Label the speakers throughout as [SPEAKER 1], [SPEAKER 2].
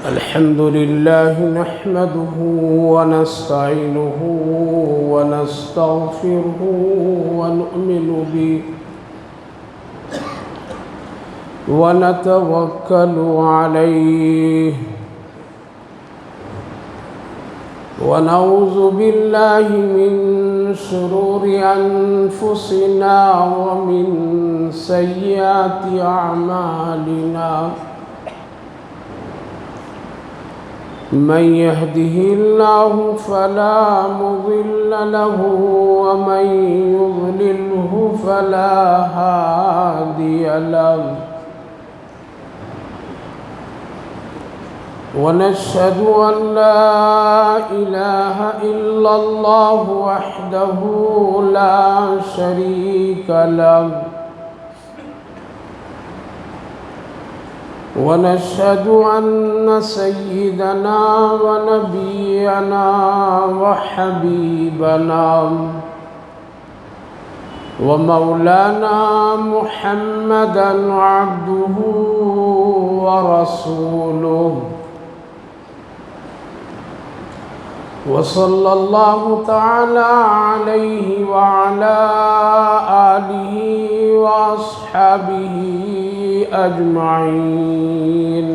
[SPEAKER 1] الحمد لله نحمده ونستعينه ونستغفره ونؤمن به ونتوكل عليه ونعوذ بالله من شرور أنفسنا ومن سيئات أعمالنا من يهده الله فلا مضل له ومن يضلله فلا هادي له ونشهد أن لا إله إلا الله وحده لا شريك له ونشهد أن سيدنا ونبينا وحبيبنا ومولانا محمدا عبده ورسوله وصلى الله تعالى عليه وعلى آله وأصحابه أجمعين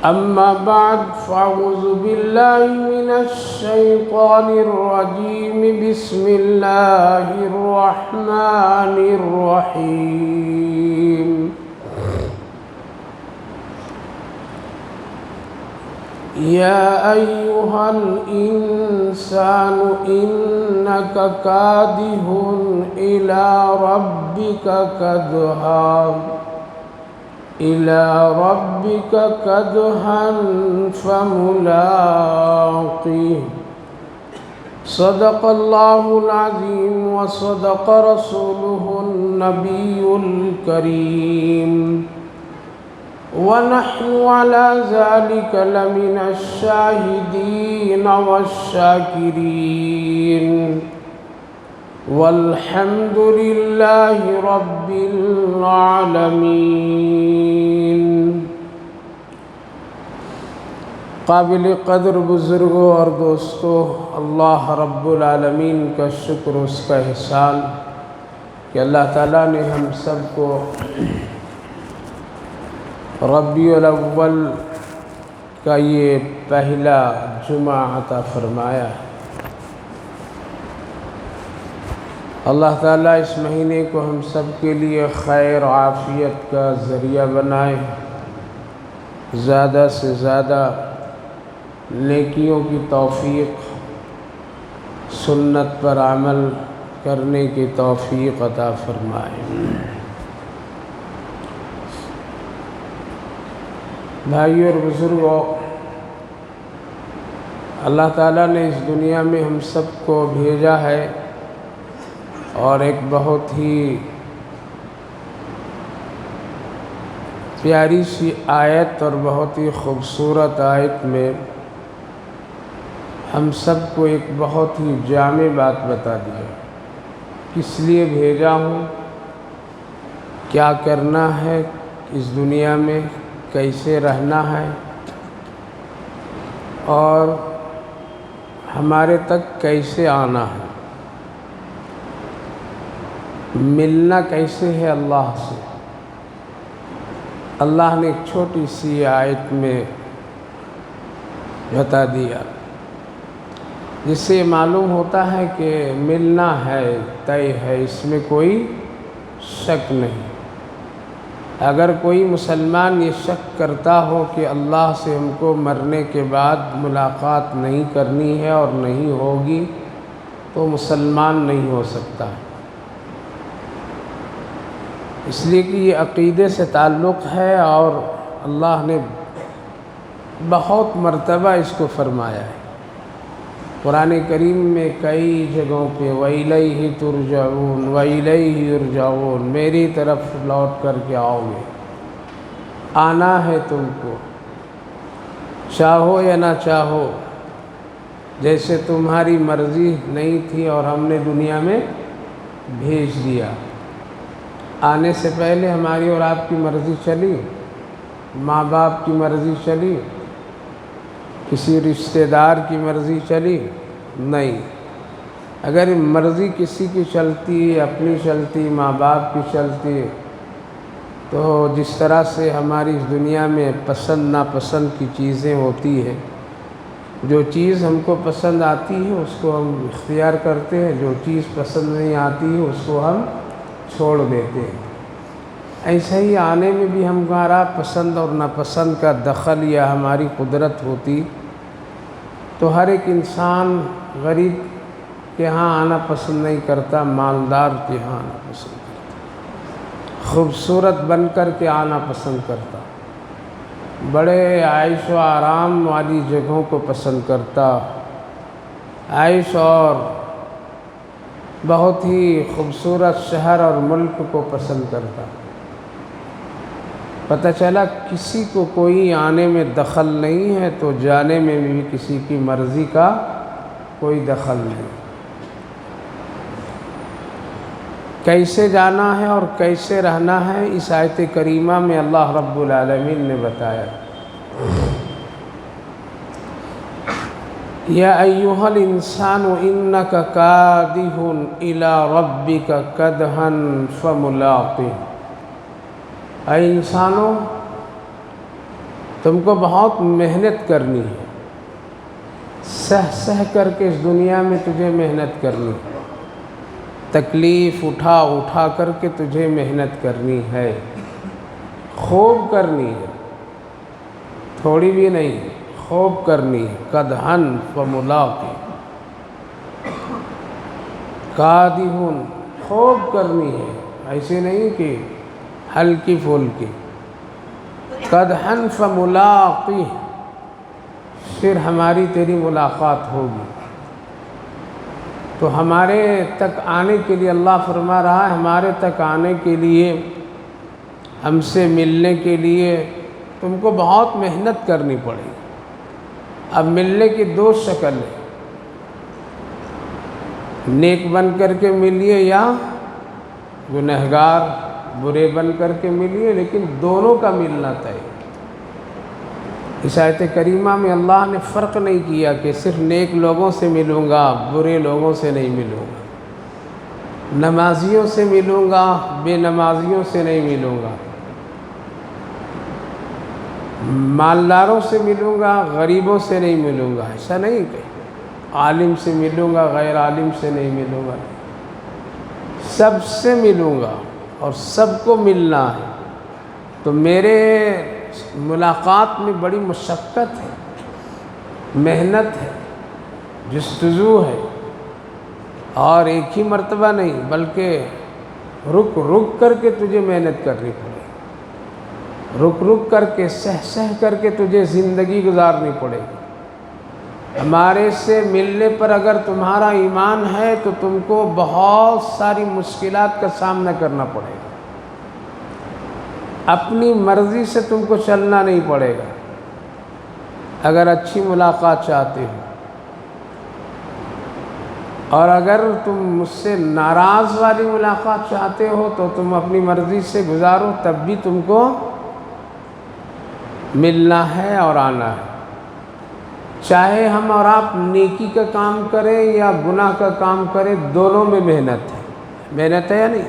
[SPEAKER 1] أما بعد فأعوذ بالله من الشيطان الرجيم بسم الله الرحمن الرحيم يا أيها الإنسان إنك كادح إلى ربك كدحا فملاقيه صدق الله العظيم وصدق رسوله النبي الكريم ونحن على ذلك لمن الشاهدين والشاكرين والحمد لله رب العالمين۔ قابل قدر بزرگوں اور دوستوں، اللہ رب العالمین کا شکر، اس کا احسان کہ اللہ تعالیٰ نے ہم سب کو ربیع الاول کا یہ پہلا جمعہ عطا فرمایا۔ اللہ تعالیٰ اس مہینے کو ہم سب کے لیے خیر و عافیت کا ذریعہ بنائے، زیادہ سے زیادہ نیکیوں کی توفیق، سنت پر عمل کرنے کی توفیق عطا فرمائے۔ بھائیو اور بزرگوں، اللہ تعالیٰ نے اس دنیا میں ہم سب کو بھیجا ہے اور ایک بہت ہی پیاری سی آیت اور بہت ہی خوبصورت آیت میں ہم سب کو ایک بہت ہی جامع بات بتا دی ہے۔ کس لیے بھیجا ہوں، کیا کرنا ہے اس دنیا میں، کیسے رہنا ہے اور ہمارے تک کیسے آنا ہے، ملنا کیسے ہے اللہ سے۔ اللہ نے ایک چھوٹی سی آیت میں بتا دیا، جس سے معلوم ہوتا ہے کہ ملنا ہے، طے ہے، اس میں کوئی شک نہیں۔ اگر کوئی مسلمان یہ شک کرتا ہو کہ اللہ سے ہم کو مرنے کے بعد ملاقات نہیں کرنی ہے اور نہیں ہوگی، تو مسلمان نہیں ہو سکتا، اس لیے کہ یہ عقیدے سے تعلق ہے اور اللہ نے بہت مرتبہ اس کو فرمایا ہے۔ قرآن کریم میں کئی جگہوں پہ وَإِلَيْهِ تُرْجَعُونَ وَإِلَيْهِ يُرْجَعُونَ، میری طرف لوٹ کر کے آؤ گے، آنا ہے تم کو، چاہو یا نہ چاہو، جیسے تمہاری مرضی نہیں تھی اور ہم نے دنیا میں بھیج دیا۔ آنے سے پہلے ہماری اور آپ کی مرضی چلی؟ ماں باپ کی مرضی چلی، کسی رشتہ دار کی مرضی چلی؟ نہیں۔ اگر مرضی کسی کی چلتی، اپنی چلتی، ماں باپ کی چلتی، تو جس طرح سے ہماری اس دنیا میں پسند ناپسند کی چیزیں ہوتی ہیں، جو چیز ہم کو پسند آتی ہے اس کو ہم اختیار کرتے ہیں، جو چیز پسند نہیں آتی ہے اس کو ہم چھوڑ دیتے ہیں۔ ایسا ہی آنے میں بھی ہمارا پسند اور ناپسند کا دخل یا ہماری قدرت ہوتی تو ہر ایک انسان غریب کے ہاں آنا پسند نہیں کرتا، مالدار کے ہاں آنا پسند کرتا، خوبصورت بن کر کے آنا پسند کرتا، بڑے عیش و آرام والی جگہوں کو پسند کرتا، عیش اور بہت ہی خوبصورت شہر اور ملک کو پسند کرتا۔ پتہ چلا کسی کو کوئی آنے میں دخل نہیں ہے تو جانے میں بھی کسی کی مرضی کا کوئی دخل نہیں۔ کیسے جانا ہے اور کیسے رہنا ہے اس آیت کریمہ میں اللہ رب العالمین نے بتایا۔ یا ایھا الانسان انک کادح الی ربک کدحا فملاقہ، اے انسانوں تم کو بہت محنت کرنی ہے، سہ کر کے اس دنیا میں تجھے محنت کرنی ہے، تکلیف اٹھا اٹھا کر کے تجھے محنت کرنی ہے، خوب کرنی ہے، تھوڑی بھی نہیں، خوب کرنی ہے۔ قدحا فملاقہ، قادح خوب کرنی ہے، ایسے نہیں کہ ہلکی پھلکی، قدحا فملاقہ پھر ہماری تیری ملاقات ہوگی۔ تو ہمارے تک آنے کے لیے اللہ فرما رہا ہے، ہمارے تک آنے کے لیے، ہم سے ملنے کے لیے تم کو بہت محنت کرنی پڑے گی۔ اب ملنے کی دو شکل ہے، نیک بن کر کے ملیے یا گنہگار برے بن کر کے ملیے، لیکن دونوں کا ملنا طے۔ اس آیت کریمہ میں اللہ نے فرق نہیں کیا کہ صرف نیک لوگوں سے ملوں گا، برے لوگوں سے نہیں ملوں گا، نمازیوں سے ملوں گا، بے نمازیوں سے نہیں ملوں گا، مالداروں سے ملوں گا، غریبوں سے نہیں ملوں گا، ایسا نہیں کہ عالم سے ملوں گا، غیر عالم سے نہیں ملوں گا، سب سے ملوں گا اور سب کو ملنا ہے۔ تو میرے ملاقات میں بڑی مشقت ہے، محنت ہے، جستجو ہے، اور ایک ہی مرتبہ نہیں بلکہ رک رک کر کے تجھے محنت کرنی پڑے گی، رک رک کر کے سہ کر کے تجھے زندگی گزارنی پڑے گی۔ ہمارے سے ملنے پر اگر تمہارا ایمان ہے تو تم کو بہت ساری مشکلات کا سامنا کرنا پڑے گا، اپنی مرضی سے تم کو چلنا نہیں پڑے گا اگر اچھی ملاقات چاہتے ہو، اور اگر تم مجھ سے ناراض والی ملاقات چاہتے ہو تو تم اپنی مرضی سے گزارو، تب بھی تم کو ملنا ہے اور آنا ہے۔ چاہے ہم اور آپ نیکی کا کام کریں یا گناہ کا کام کریں، دونوں میں محنت ہے، محنت ہے یا نہیں؟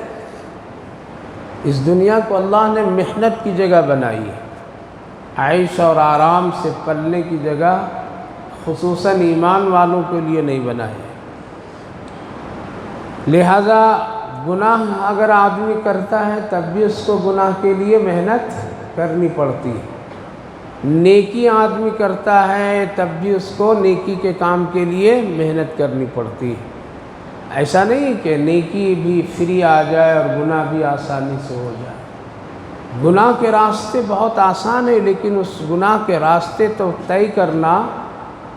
[SPEAKER 1] اس دنیا کو اللہ نے محنت کی جگہ بنائی ہے، عیش اور آرام سے پلنے کی جگہ خصوصاً ایمان والوں کے لیے نہیں بنائی ہے۔ لہذا گناہ اگر آدمی کرتا ہے تب بھی اس کو گناہ کے لیے محنت کرنی پڑتی ہے، نیکی آدمی کرتا ہے تب بھی اس کو نیکی کے کام کے لیے محنت کرنی پڑتی ہے۔ ایسا نہیں کہ نیکی بھی فری آ جائے اور گناہ بھی آسانی سے ہو جائے۔ گناہ کے راستے بہت آسان ہیں، لیکن اس گناہ کے راستے تو طے کرنا،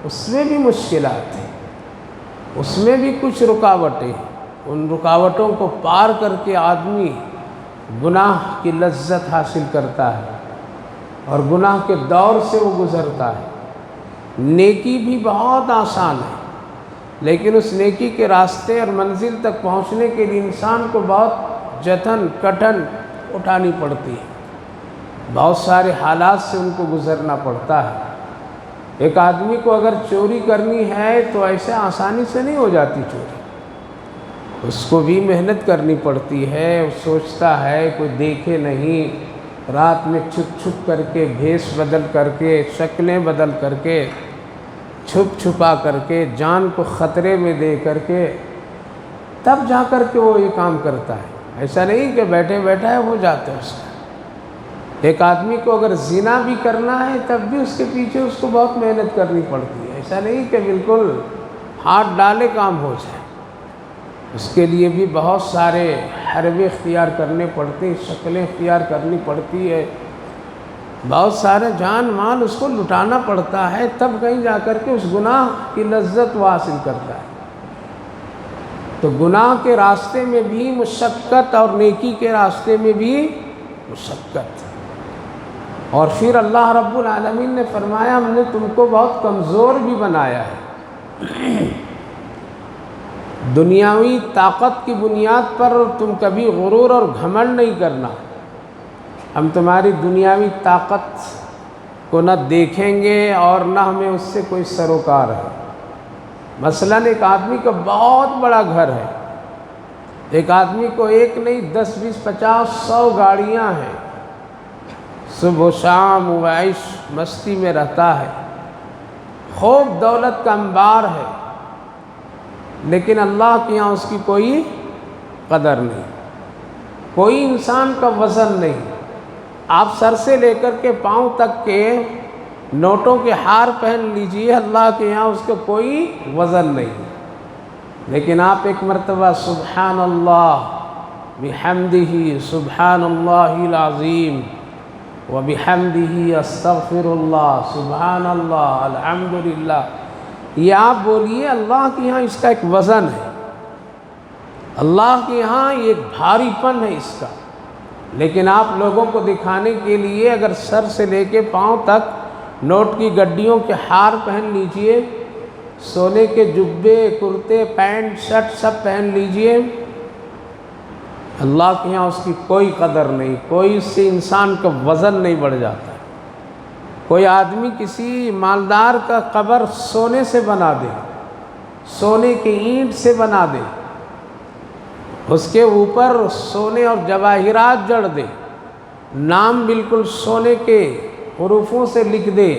[SPEAKER 1] اس میں بھی مشکلات ہیں، اس میں بھی کچھ رکاوٹیں ہیں۔ ان رکاوٹوں کو پار کر کے آدمی گناہ کی لذت حاصل کرتا ہے اور گناہ کے دور سے وہ گزرتا ہے۔ نیکی بھی بہت آسان ہے، لیکن اس نیکی کے راستے اور منزل تک پہنچنے کے لیے انسان کو بہت جتن کٹھن اٹھانی پڑتی ہے۔ بہت سارے حالات سے ان کو گزرنا پڑتا ہے۔ ایک آدمی کو اگر چوری کرنی ہے تو ایسے آسانی سے نہیں ہو جاتی چوری، اس کو بھی محنت کرنی پڑتی ہے۔ وہ سوچتا ہے کوئی دیکھے نہیں، رات میں چھپ چھپ کر کے، بھیس بدل کر کے، شکلیں بدل کر کے، چھپ چھپا کر کے، جان کو خطرے میں دے کر کے، تب جا کر کے وہ یہ کام کرتا ہے۔ ایسا نہیں کہ بیٹھے بیٹھا ہے ہو جاتا ہے اس کا۔ ایک آدمی کو اگر زنا بھی کرنا ہے تب بھی اس کے پیچھے اس کو بہت محنت کرنی پڑتی ہے۔ ایسا نہیں کہ بالکل ہاتھ ڈالے کام ہو جائے، اس کے لیے بھی بہت سارے حربے اختیار کرنے پڑتے ہیں، شکلیں اختیار کرنی پڑتی ہے، بہت سارے جان مال اس کو لٹانا پڑتا ہے، تب کہیں جا کر کے اس گناہ کی لذت وہ حاصل کرتا ہے۔ تو گناہ کے راستے میں بھی مشقت اور نیکی کے راستے میں بھی مشقت۔ اور پھر اللہ رب العالمین نے فرمایا ہم نے تم کو بہت کمزور بھی بنایا ہے۔ دنیاوی طاقت کی بنیاد پر تم کبھی غرور اور گھمنڈ نہیں کرنا۔ ہم تمہاری دنیاوی طاقت کو نہ دیکھیں گے اور نہ ہمیں اس سے کوئی سروکار ہے۔ مثلاً ایک آدمی کا بہت بڑا گھر ہے، ایک آدمی کو ایک نہیں 10 20 50 100 گاڑیاں ہیں، صبح و شام و عیش مستی میں رہتا ہے، خوب دولت کا انبار ہے، لیکن اللہ کے یہاں اس کی کوئی قدر نہیں، کوئی انسان کا وزن نہیں۔ آپ سر سے لے کر کے پاؤں تک کے نوٹوں کے ہار پہن لیجئے، اللہ کے یہاں اس کا کوئی وزن نہیں، لیکن آپ ایک مرتبہ سبحان اللہ بحمدہ سبحان اللہ العظیم وبحمدہ استغفر اللہ سبحان اللہ الحمدللہ، یہ آپ بولیے، اللہ کے یہاں اس کا ایک وزن ہے، اللہ کے یہاں یہ ایک بھاری پن ہے اس کا۔ لیکن آپ لوگوں کو دکھانے کے لیے اگر سر سے لے کے پاؤں تک نوٹ کی گڈیوں کے ہار پہن لیجئے، سونے کے جبے کرتے پینٹ شرٹ سب پہن لیجئے، اللہ کے یہاں اس کی کوئی قدر نہیں، کوئی اس سے انسان کا وزن نہیں بڑھ جاتا۔ کوئی آدمی کسی مالدار کا قبر سونے سے بنا دے، سونے کے اینٹ سے بنا دے، اس کے اوپر سونے اور جواہرات جڑ دے، نام بالکل سونے کے حروفوں سے لکھ دے،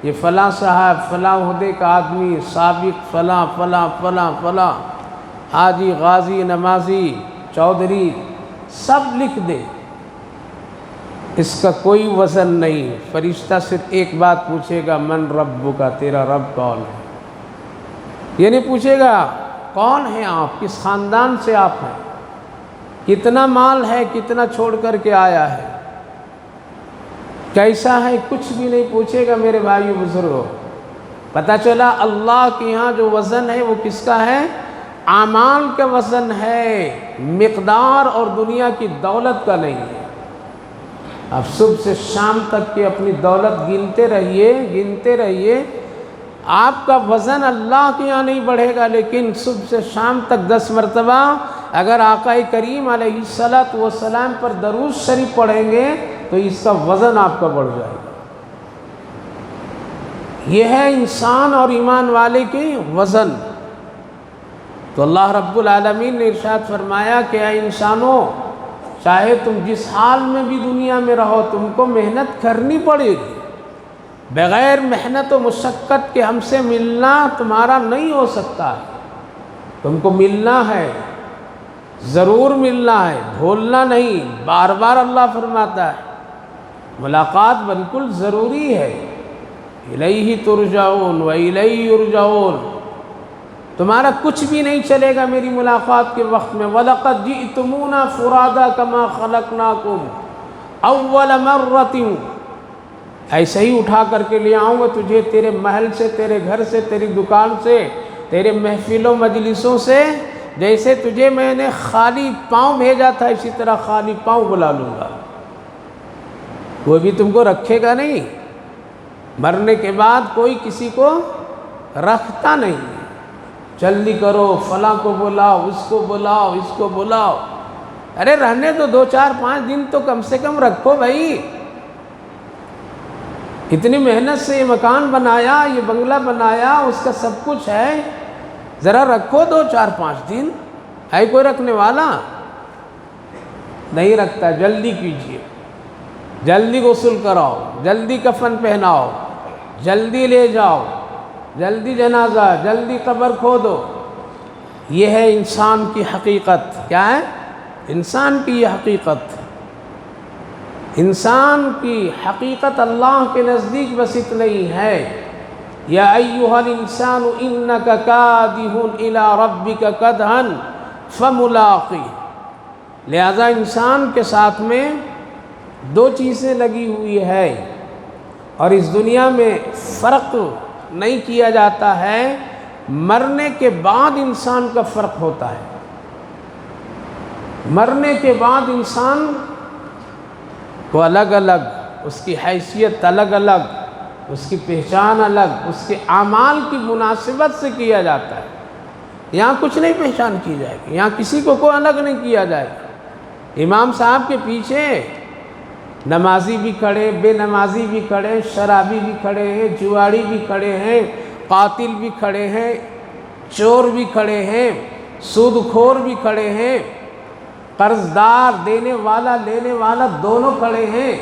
[SPEAKER 1] یہ فلاں صاحب فلاں عہدے کا آدمی سابق فلاں فلاں فلاں فلاں حاجی غازی نمازی چودھری سب لکھ دے، اس کا کوئی وزن نہیں۔ فرشتہ صرف ایک بات پوچھے گا، من ربک، تیرا رب کون ہے؟ یہ نہیں پوچھے گا کون ہیں آپ، کس خاندان سے آپ ہیں، کتنا مال ہے، کتنا چھوڑ کر کے آیا ہے، کیسا ہے، کچھ بھی نہیں پوچھے گا میرے بھائیو بزرگوں۔ پتہ چلا اللہ کے یہاں جو وزن ہے وہ کس کا ہے؟ اعمال کا وزن ہے، مقدار اور دنیا کی دولت کا نہیں ہے۔ اب صبح سے شام تک کے اپنی دولت گنتے رہیے، آپ کا وزن اللہ کے یہاں نہیں بڑھے گا، لیکن صبح سے شام تک 10 مرتبہ اگر آقا کریم علیہ الصلوۃ والسلام پر درود شریف پڑھیں گے تو اس کا وزن آپ کا بڑھ جائے گا۔ یہ ہے انسان اور ایمان والے کی وزن۔ تو اللہ رب العالمین نے ارشاد فرمایا کہ اے انسانوں، چاہے تم جس حال میں بھی دنیا میں رہو، تم کو محنت کرنی پڑے گی، بغیر محنت و مشقت کے ہم سے ملنا تمہارا نہیں ہو سکتا ہے، تم کو ملنا ہے، ضرور ملنا ہے، بھولنا نہیں۔ بار بار اللہ فرماتا ہے ملاقات بالکل ضروری ہے، الیہ ترجعون و الیہ یرجعون، تمہارا کچھ بھی نہیں چلے گا میری ملاقات کے وقت میں۔ وَلَقَدْ جِئْتُمُونَا فُرَادَىٰ كَمَا خَلَقْنَاكُمْ أَوَّلَ مَرَّةٍ، ایسے ہی اٹھا کر کے لے آؤں گا تجھے تیرے محل سے، تیرے گھر سے، تیری دکان سے، تیرے محفلوں مجلسوں سے، جیسے تجھے میں نے خالی پاؤں بھیجا تھا اسی طرح خالی پاؤں بلا لوں گا۔ کوئی بھی تم کو رکھے گا نہیں، مرنے کے بعد کوئی کسی کو رکھتا نہیں، جلدی کرو، فلاں کو بلاؤ، اس کو بلاؤ، اس کو بلاؤ، ارے رہنے تو 2 4 5 دن تو کم سے کم رکھو بھائی، اتنی محنت سے یہ مکان بنایا، یہ بنگلہ بنایا، اس کا سب کچھ ہے، ذرا رکھو 2-4-5 دن، ہے کوئی رکھنے والا؟ نہیں رکھتا۔ جلدی کیجیے، جلدی غسل کراؤ، جلدی کفن پہناؤ، جلدی لے جاؤ، جلدی جنازہ، جلدی قبر کھودو۔ یہ ہے انسان کی حقیقت۔ کیا ہے؟ انسان کی یہ حقیقت۔ انسان کی حقیقت اللہ کے نزدیک بس اتنا ہی ہے، یا ایھا الانسان انک کادح الی ربک کدحا فملاقیہ۔ لہذا انسان کے ساتھ میں 2 چیزیں لگی ہوئی ہے، اور اس دنیا میں فرق نہیں کیا جاتا ہے، مرنے کے بعد انسان کا فرق ہوتا ہے۔ مرنے کے بعد انسان کو الگ الگ، اس کی حیثیت الگ الگ، اس کی پہچان الگ، اس کے اعمال کی مناسبت سے کیا جاتا ہے۔ یہاں کچھ نہیں پہچان کی جائے گی، یہاں کسی کو کوئی الگ نہیں کیا جائے گا۔ امام صاحب کے پیچھے نمازی بھی کھڑے، بے نمازی بھی کھڑے، شرابی بھی کھڑے ہیں، جواڑی بھی کھڑے ہیں، قاتل بھی کھڑے ہیں، چور بھی کھڑے ہیں، سود خور بھی کھڑے ہیں، قرض دار، دینے والا لینے والا دونوں کھڑے ہیں۔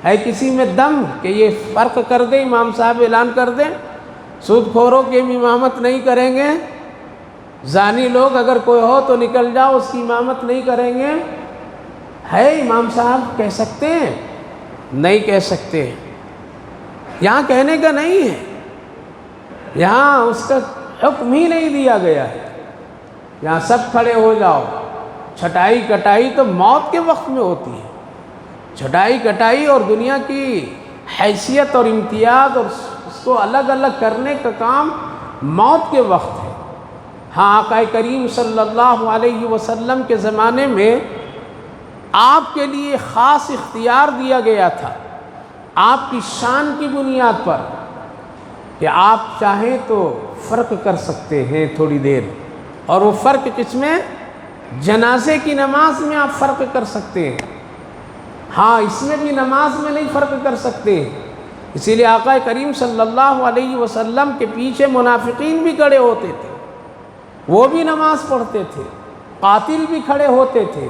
[SPEAKER 1] ہے کسی میں دم کہ یہ فرق کر دیں؟ امام صاحب اعلان کر دیں سود خوروں کی امامت نہیں کریں گے، زانی لوگ اگر کوئی ہو تو نکل جاؤ، اس کی امامت نہیں کریں گے؟ ہے امام صاحب کہہ سکتے ہیں؟ نہیں کہہ سکتے۔ یہاں کہنے کا نہیں ہے، یہاں اس کا حکم ہی نہیں دیا گیا ہے۔ یہاں سب کھڑے ہو جاؤ۔ چھٹائی کٹائی تو موت کے وقت میں ہوتی ہے۔ چھٹائی کٹائی اور دنیا کی حیثیت اور امتیاز اور اس کو الگ الگ کرنے کا کام موت کے وقت ہے۔ ہاں، آقا کریم صلی اللہ علیہ وسلم کے زمانے میں آپ کے لیے خاص اختیار دیا گیا تھا، آپ کی شان کی بنیاد پر، کہ آپ چاہیں تو فرق کر سکتے ہیں تھوڑی دیر۔ اور وہ فرق کس میں؟ جنازے کی نماز میں آپ فرق کر سکتے ہیں۔ ہاں، اس میں بھی نماز میں نہیں فرق کر سکتے، اسی لیے آقا کریم صلی اللہ علیہ وسلم کے پیچھے منافقین بھی کھڑے ہوتے تھے، وہ بھی نماز پڑھتے تھے، قاتل بھی کھڑے ہوتے تھے،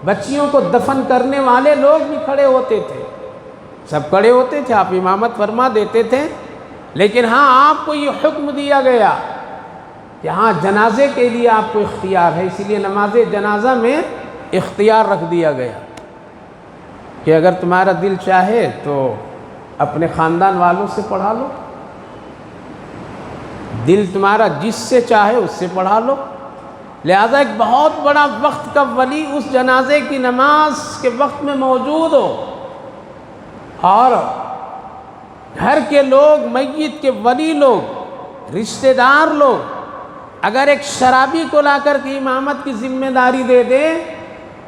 [SPEAKER 1] بچیوں کو دفن کرنے والے لوگ بھی کھڑے ہوتے تھے، سب کھڑے ہوتے تھے، آپ امامت فرما دیتے تھے۔ لیکن ہاں، آپ کو یہ حکم دیا گیا کہ ہاں جنازے کے لیے آپ کو اختیار ہے، اسی لیے نماز جنازہ میں اختیار رکھ دیا گیا کہ اگر تمہارا دل چاہے تو اپنے خاندان والوں سے پڑھا لو، دل تمہارا جس سے چاہے اس سے پڑھا لو۔ لہذا ایک بہت بڑا وقت کا ولی اس جنازے کی نماز کے وقت میں موجود ہو، اور گھر کے لوگ، میت کے ولی لوگ، رشتہ دار لوگ اگر ایک شرابی کو لا کر کے امامت کی ذمہ داری دے دے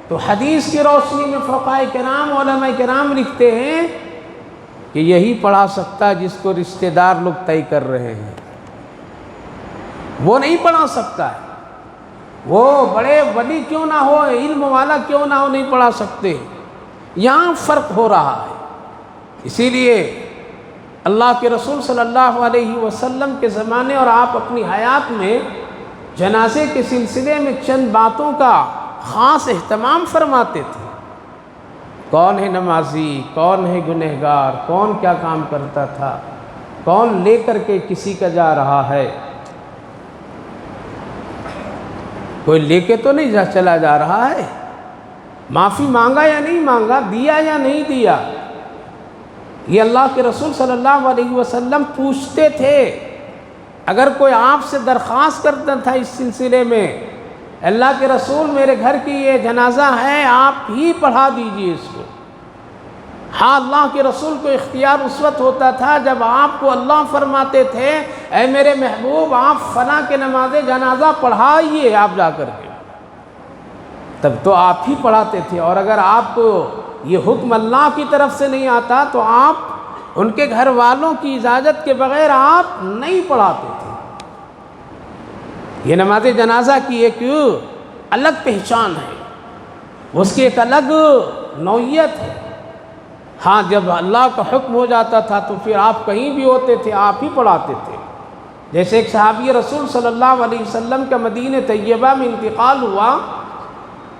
[SPEAKER 1] تو حدیث کی روشنی میں فقہاء کرام، علماء کرام لکھتے ہیں کہ یہی پڑھا سکتا جس کو رشتہ دار لوگ طے کر رہے ہیں، وہ نہیں پڑھا سکتا ہے۔ وہ بڑے ولی کیوں نہ ہو، علم والا کیوں نہ ہو، نہیں پڑھا سکتے۔ یہاں فرق ہو رہا ہے۔ اسی لیے اللہ کے رسول صلی اللہ علیہ وسلم کے زمانے اور آپ اپنی حیات میں جنازے کے سلسلے میں چند باتوں کا خاص اہتمام فرماتے تھے۔ کون ہے نمازی، کون ہے گنہگار، کون کیا کام کرتا تھا، کون لے کر کے کسی کا جا رہا ہے۔ کوئی لے کے تو نہیں چلا جا رہا ہے، معافی مانگا یا نہیں مانگا، دیا یا نہیں دیا، یہ اللہ کے رسول صلی اللہ علیہ وسلم پوچھتے تھے۔ اگر کوئی آپ سے درخواست کرتا تھا اس سلسلے میں، اللہ کے رسول میرے گھر کی یہ جنازہ ہے، آپ ہی پڑھا دیجئے اس کو۔ ہاں، اللہ کے رسول کو اختیار اس وقت ہوتا تھا جب آپ کو اللہ فرماتے تھے اے میرے محبوب آپ فلاں کے نماز جنازہ پڑھائیے آپ جا کر کے، تب تو آپ ہی پڑھاتے تھے۔ اور اگر آپ کو یہ حکم اللہ کی طرف سے نہیں آتا تو آپ ان کے گھر والوں کی اجازت کے بغیر آپ نہیں پڑھاتے تھے۔ یہ نماز جنازہ کی ایک الگ پہچان ہے، اس کی ایک الگ نوعیت ہے۔ ہاں جب اللہ کا حکم ہو جاتا تھا تو پھر آپ کہیں بھی ہوتے تھے آپ ہی پڑھاتے تھے. جیسے ایک صحابی رسول صلی اللہ علیہ وسلم کا مدینہ طیبہ میں انتقال ہوا،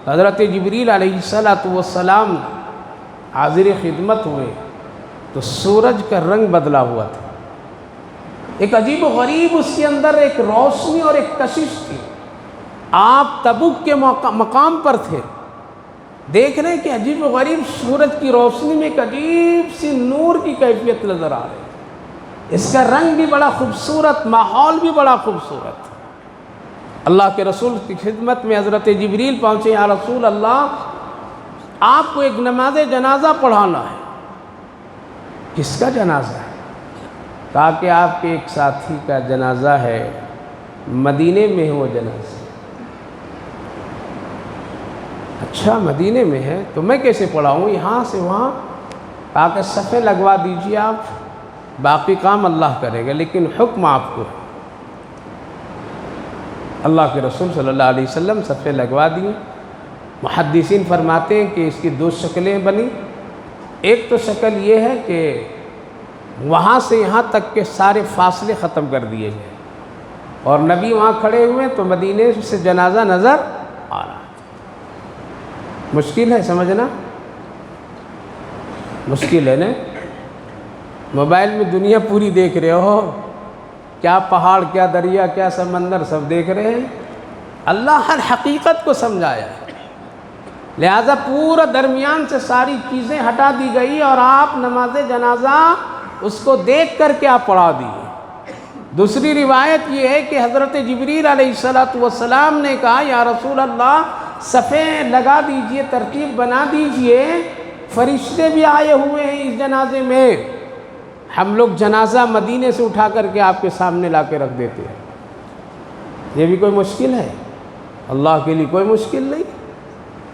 [SPEAKER 1] حضرت جبریل علیہ السلام حاضر خدمت ہوئے تو سورج کا رنگ بدلا ہوا تھا. ایک عجیب و غریب اس کے اندر ایک روشنی اور ایک کشش تھی. آپ تبوک کے مقام پر تھے، دیکھ رہے ہیں کہ عجیب و غریب سورج کی روشنی میں ایک عجیب سی نور کی کیفیت نظر آ رہی ہے. اس کا رنگ بھی بڑا خوبصورت، ماحول بھی بڑا خوبصورت. اللہ کے رسول کی خدمت میں حضرت جبریل پہنچے، یا رسول اللہ آپ کو ایک نماز جنازہ پڑھانا ہے. کس کا جنازہ ہے؟ کہا کہ آپ کے ایک ساتھی کا جنازہ ہے، مدینے میں ہے وہ جنازہ. اچھا مدینے میں ہے تو میں کیسے پڑھاؤں یہاں سے وہاں؟ کہا کہ صفیں لگوا دیجیے آپ، باقی کام اللہ کرے گا، لیکن حکم آپ کو ہے. اللہ کے رسول صلی اللہ علیہ وسلم صفیں لگوا دیے. محدثین فرماتے ہیں کہ اس کی دو شکلیں بنی. ایک تو شکل یہ ہے کہ وہاں سے یہاں تک کے سارے فاصلے ختم کر دیے گئے اور نبی وہاں کھڑے ہوئے تو مدینے سے جنازہ نظر آ رہا. مشکل ہے سمجھنا، مشکل ہے نا. موبائل میں دنیا پوری دیکھ رہے ہو، کیا پہاڑ کیا دریا کیا سمندر سب دیکھ رہے ہیں. اللہ ہر حقیقت کو سمجھایا ہے، لہذا پورا درمیان سے ساری چیزیں ہٹا دی گئی اور آپ نماز جنازہ اس کو دیکھ کر کے آپ پڑھا دیے. دوسری روایت یہ ہے کہ حضرت جبریل علیہ السلام نے کہا یا رسول اللہ صفیں لگا دیجئے، ترتیب بنا دیجئے، فرشتے بھی آئے ہوئے ہیں اس جنازے میں. ہم لوگ جنازہ مدینے سے اٹھا کر کے آپ کے سامنے لا کے رکھ دیتے ہیں. یہ بھی کوئی مشکل ہے؟ اللہ کے لیے کوئی مشکل نہیں.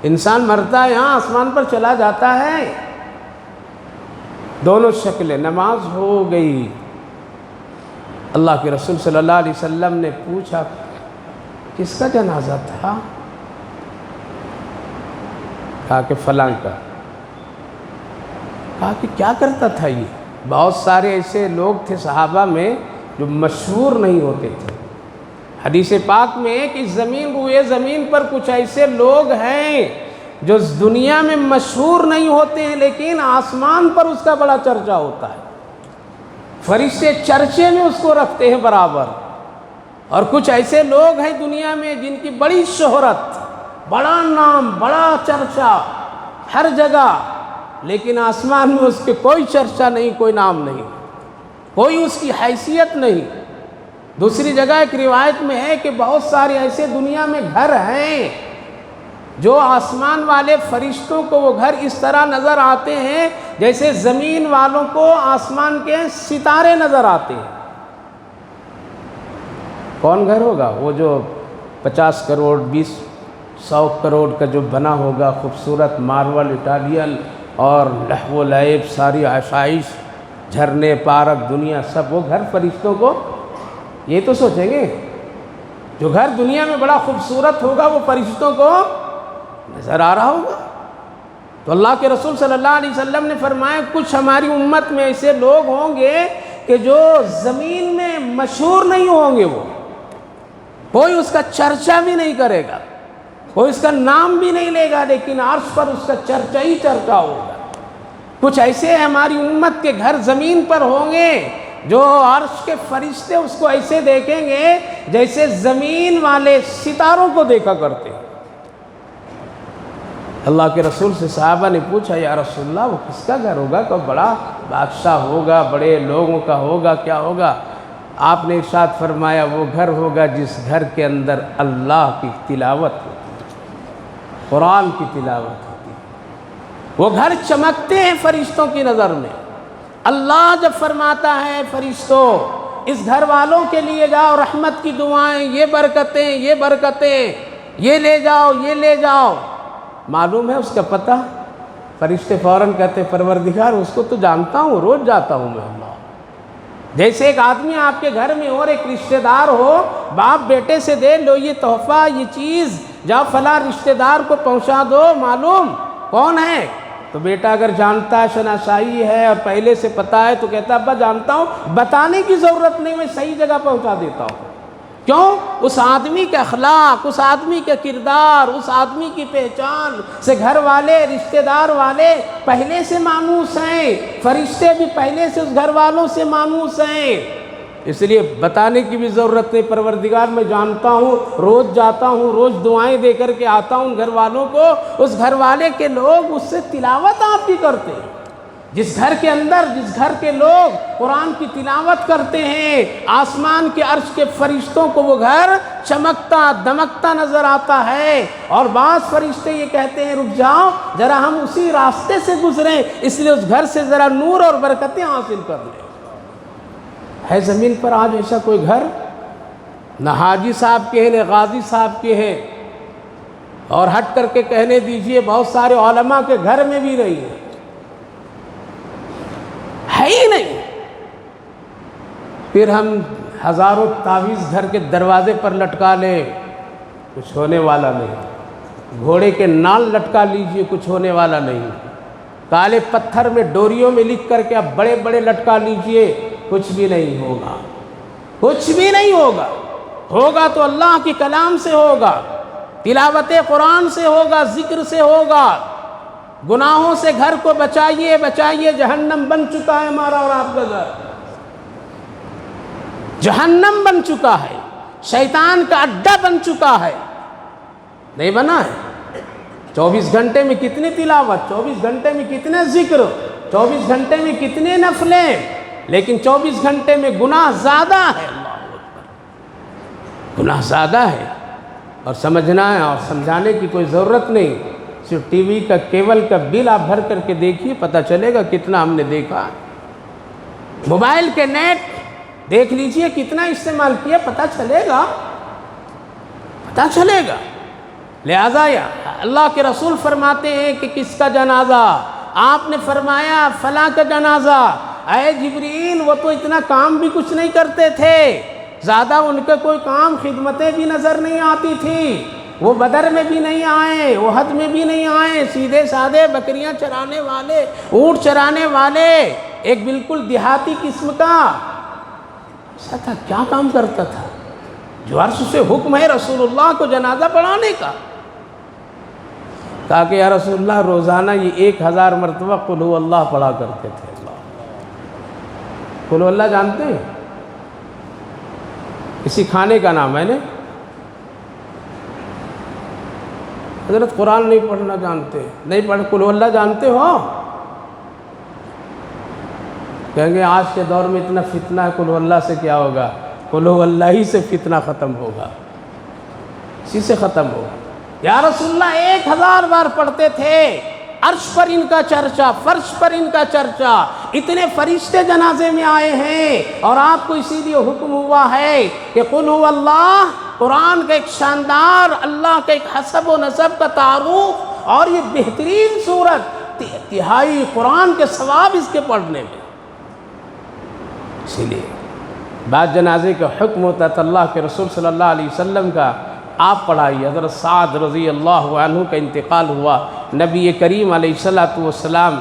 [SPEAKER 1] انسان مرتا ہے یہاں آسمان پر چلا جاتا ہے. دونوں شکلیں نماز ہو گئی. اللہ کے رسول صلی اللہ علیہ وسلم نے پوچھا کس کا جنازہ تھا؟ کہا کہ فلاں کا. کہا کہ کیا کرتا تھا یہ؟ بہت سارے ایسے لوگ تھے صحابہ میں جو مشہور نہیں ہوتے تھے. حدیث پاک میں ہے کہ روئے زمین پر کچھ ایسے لوگ ہیں جو دنیا میں مشہور نہیں ہوتے ہیں لیکن آسمان پر اس کا بڑا چرچا ہوتا ہے. فرشتے چرچے میں اس کو رکھتے ہیں برابر. اور کچھ ایسے لوگ ہیں دنیا میں جن کی بڑی شہرت، بڑا نام، بڑا چرچا ہر جگہ، لیکن آسمان میں اس کے کوئی چرچا نہیں، کوئی نام نہیں، کوئی اس کی حیثیت نہیں. دوسری جگہ ایک روایت میں ہے کہ بہت سارے ایسے دنیا میں گھر ہیں جو آسمان والے فرشتوں کو وہ گھر اس طرح نظر آتے ہیں جیسے زمین والوں کو آسمان کے ستارے نظر آتے ہیں. کون گھر ہوگا؟ وہ جو 50 کروڑ 100 کروڑ کا جو بنا ہوگا، خوبصورت مارول اٹالین اور لہو و لعب، ساری آسائش، جھرنے، پارک، دنیا، سب وہ گھر فرشتوں کو، یہ تو سوچیں گے جو گھر دنیا میں بڑا خوبصورت ہوگا وہ فرشتوں کو نظر آ رہا ہوگا. تو اللہ کے رسول صلی اللہ علیہ وسلم نے فرمایا کچھ ہماری امت میں ایسے لوگ ہوں گے کہ جو زمین میں مشہور نہیں ہوں گے، وہ کوئی اس کا چرچا بھی نہیں کرے گا، کوئی اس کا نام بھی نہیں لے گا، لیکن عرش پر اس کا چرچا ہی چرچا ہوگا. کچھ ایسے ہماری امت کے گھر زمین پر ہوں گے جو عرش کے فرشتے اس کو ایسے دیکھیں گے جیسے زمین والے ستاروں کو دیکھا کرتے ہیں. اللہ کے رسول سے صحابہ نے پوچھا یا رسول اللہ وہ کس کا گھر ہوگا؟ کوئی بڑا بادشاہ ہوگا، بڑے لوگوں کا ہوگا، کیا ہوگا؟ آپ نے ارشاد فرمایا وہ گھر ہوگا جس گھر کے اندر اللہ کی تلاوت ہوتی ہے، قرآن کی تلاوت ہوتی ہے. وہ گھر چمکتے ہیں فرشتوں کی نظر میں. اللہ جب فرماتا ہے فرشتوں اس گھر والوں کے لیے جاؤ، رحمت کی دعائیں، یہ برکتیں، یہ برکتیں، یہ لے جاؤ، یہ لے جاؤ، معلوم ہے اس کا پتہ؟ فرشتے فوراً کہتے پروردگار اس کو تو جانتا ہوں، روز جاتا ہوں میں. اللہ جیسے ایک آدمی آپ کے گھر میں اور ایک رشتہ دار ہو، باپ بیٹے سے دے لو یہ تحفہ، یہ چیز، جاؤ فلاں رشتہ دار کو پہنچا دو. معلوم کون ہے؟ تو بیٹا اگر جانتا ہے شناسائی ہے اور پہلے سے پتہ ہے تو کہتا ابا جانتا ہوں، بتانے کی ضرورت نہیں، میں صحیح جگہ پہنچا دیتا ہوں۔ کیوں؟ اس آدمی کے اخلاق، اس آدمی کے کردار، اس آدمی کی پہچان سے گھر والے، رشتہ دار والے پہلے سے مانوس ہیں، فرشتے بھی پہلے سے اس گھر والوں سے مانوس ہیں، اس لیے بتانے کی بھی ضرورت نہیں۔ پروردگار میں جانتا ہوں، روز جاتا ہوں، روز دعائیں دے کر کے آتا ہوں گھر والوں کو، اس گھر والے کے لوگ اس سے تلاوت آپ کی کرتے ہیں۔ جس گھر کے اندر، جس گھر کے لوگ قرآن کی تلاوت کرتے ہیں، آسمان کے عرش کے فرشتوں کو وہ گھر چمکتا دمکتا نظر آتا ہے، اور بعض فرشتے یہ کہتے ہیں رک جاؤ ذرا ہم اسی راستے سے گزریں، اس لیے اس گھر سے ذرا نور اور برکتیں حاصل کر لیں۔ ہے زمین پر آج ایسا کوئی گھر؟ نہ حاجی صاحب کے ہیں نہ غازی صاحب کے ہیں، اور ہٹ کر کے کہنے دیجئے بہت سارے علماء کے گھر میں بھی نہیں ہے ہی نہیں۔ پھر ہم ہزاروں تعویذ گھر کے دروازے پر لٹکا لیں، کچھ ہونے والا نہیں۔ گھوڑے کے نال لٹکا لیجئے، کچھ ہونے والا نہیں۔ کالے پتھر میں ڈوریوں میں لکھ کر کے اب بڑے بڑے لٹکا لیجئے، کچھ بھی نہیں ہوگا، کچھ بھی نہیں ہوگا۔ ہوگا تو اللہ کی کلام سے ہوگا، تلاوت قرآن سے ہوگا، ذکر سے ہوگا۔ گناہوں سے گھر کو بچائیے، بچائیے، جہنم بن چکا ہے ہمارا اور آپ کا گھر، جہنم بن چکا ہے، شیطان کا اڈا بن چکا ہے، نہیں بنا ہے؟ 24 گھنٹے میں کتنی تلاوت، 24 گھنٹے میں کتنے ذکر، 24 گھنٹے میں کتنے نفلیں، لیکن 24 گھنٹے میں گناہ زیادہ ہے۔ اللہ اکبر، گناہ زیادہ ہے، اور سمجھنا ہے اور سمجھانے کی کوئی ضرورت نہیں۔ صرف ٹی وی کا کیبل کا بل آپ بھر کر کے دیکھیے، پتہ چلے گا کتنا ہم نے دیکھا۔ موبائل کے نیٹ دیکھ لیجئے کتنا استعمال کیا، پتہ چلے گا، پتہ چلے گا۔ لہذا اللہ کے رسول فرماتے ہیں کہ کس کا جنازہ؟ آپ نے فرمایا فلاں کا جنازہ۔ اے جبریل، وہ تو اتنا کام بھی کچھ نہیں کرتے تھے، زیادہ ان کے کوئی کام خدمتیں بھی نظر نہیں آتی تھی، وہ بدر میں بھی نہیں آئے، احد میں بھی نہیں آئے، سیدھے سادے بکریاں چرانے والے، اونٹ چرانے والے، ایک بالکل دیہاتی قسم کا ایسا تھا۔ کیا کام کرتا تھا؟ جو عرش سے حکم ہے رسول اللہ کو جنازہ پڑھانے کا۔ کہا کہ یا رسول اللہ روزانہ یہ 1000 مرتبہ قل هو اللہ پڑھا کرتے تھے۔ قل هو اللہ جانتے ہیں؟ کسی کھانے کا نام ہے نا؟ حضرت قرآن نہیں پڑھنا جانتے، نہیں پڑھ قل هو اللہ جانتے ہو؟ کہیں گے آج کے دور میں اتنا فتنہ ہے، قل هو اللہ سے کیا ہوگا؟ قل هو اللہ ہی سے فتنہ ختم ہوگا، اسی سے ختم ہوگا۔ یا رسول اللہ 1000 بار پڑھتے تھے، عرش پر ان کا چرچا، فرش پر ان کا چرچا، اتنے فرشتے جنازے میں آئے ہیں، اور آپ کو اسی لیے حکم ہوا ہے کہ قل هو اللہ، قرآن کا ایک شاندار، اللہ کا ایک حسب و نسب کا تعارف، اور یہ بہترین صورت، تہائی قرآن کے ثواب اس کے پڑھنے میں۔ اسی لیے بعد جنازے کا حکم ہوتا تھا اللہ کے رسول صلی اللہ علیہ وسلم کا، آپ پڑھائیے۔ حضرت سعد رضی اللہ عنہ کا انتقال ہوا، نبی کریم علیہ السلام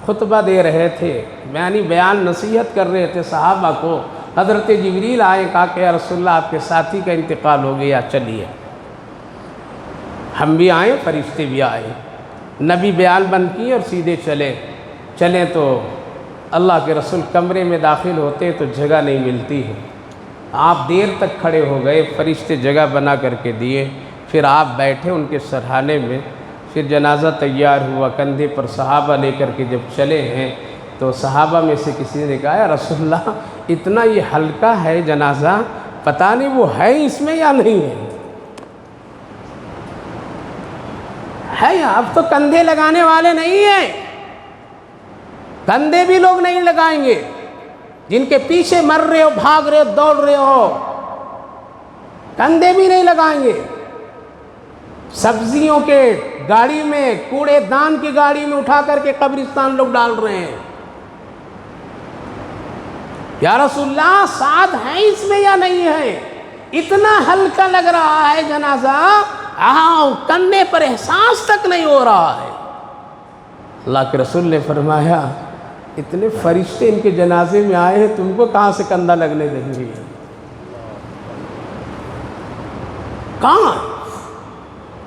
[SPEAKER 1] خطبہ دے رہے تھے، یعنی بیان نصیحت کر رہے تھے صحابہ کو، حضرت جبریل آئے، کہا کہ یا رسول اللہ آپ کے ساتھی کا انتقال ہو گیا، چلیے۔ ہم بھی آئیں، فرشتے بھی آئے، نبی بیان بند کیے اور سیدھے چلیں تو اللہ کے رسول کمرے میں داخل ہوتے تو جگہ نہیں ملتی ہے، آپ دیر تک کھڑے ہو گئے، فرشتے جگہ بنا کر کے دیے، پھر آپ بیٹھے ان کے سرحانے میں، پھر جنازہ تیار ہوا، کندھے پر صحابہ لے کر کے جب چلے ہیں تو صحابہ میں سے کسی نے کہا یا رسول اللہ اتنا یہ ہلکا ہے جنازہ، پتہ نہیں وہ ہے اس میں یا نہیں ہے، آپ تو کندھے لگانے والے نہیں ہیں، کندھے بھی لوگ نہیں لگائیں گے، جن کے پیچھے مر رہے ہو، بھاگ رہے ہو، دوڑ رہے ہو، کندھے بھی نہیں لگائیں گے۔ سبزیوں کے گاڑی میں، کوڑے دان کی گاڑی میں اٹھا کر کے قبرستان لوگ ڈال رہے ہیں۔ یا رسول اللہ سعد ہیں اس میں یا نہیں ہے؟ اتنا ہلکا لگ رہا ہے جنازہ، کندھے پر احساس تک نہیں ہو رہا ہے۔ اللہ کے رسول نے فرمایا اتنے فرشتے ان کے جنازے میں آئے ہیں، تم کو کہاں سے کندھا لگنے دیں گے؟ کہاں؟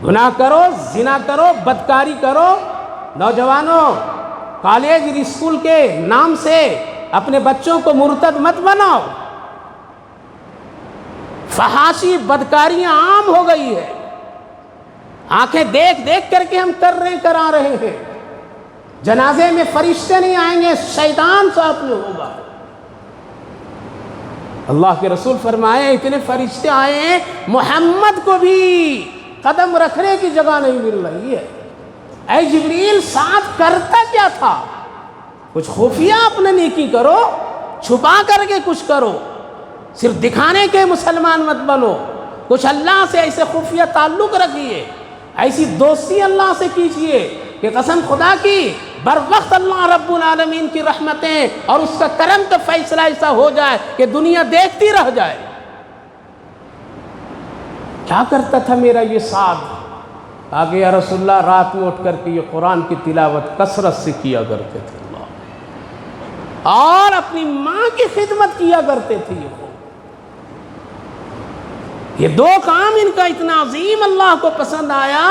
[SPEAKER 1] گناہ کرو، زنا کرو، بدکاری کرو، نوجوانوں کالج اسکول کے نام سے اپنے بچوں کو مرتد مت بناؤ۔ فحاشی بدکاریاں عام ہو گئی ہے، آنکھیں دیکھ دیکھ کر کے ہم کرا رہے ہیں۔ جنازے میں فرشتے نہیں آئیں گے، شیطان ساتھ میں ہوگا۔ اللہ کے رسول فرمائے اتنے فرشتے آئے ہیں، محمد کو بھی قدم رکھنے کی جگہ نہیں مل رہی ہے۔ اے جبریل ساتھ کرتا کیا تھا؟ کچھ خفیہ اپنے نیکی کرو، چھپا کر کے کچھ کرو، صرف دکھانے کے مسلمان مت بنو۔ کچھ اللہ سے ایسے خفیہ تعلق رکھیے، ایسی دوستی اللہ سے کیجیے کہ قسم خدا کی بر وقت اللہ رب العالمین کی رحمتیں اور اس کا کرم کا فیصلہ ایسا ہو جائے کہ دنیا دیکھتی رہ جائے۔ کیا کرتا تھا میرا یہ ساتھ؟ آگے یا رسول اللہ رات میں اٹھ کر کے یہ قرآن کی تلاوت کثرت سے کیا کرتے تھے اللہ، اور اپنی ماں کی خدمت کیا کرتے تھے۔ یہ دو کام ان کا اتنا عظیم اللہ کو پسند آیا،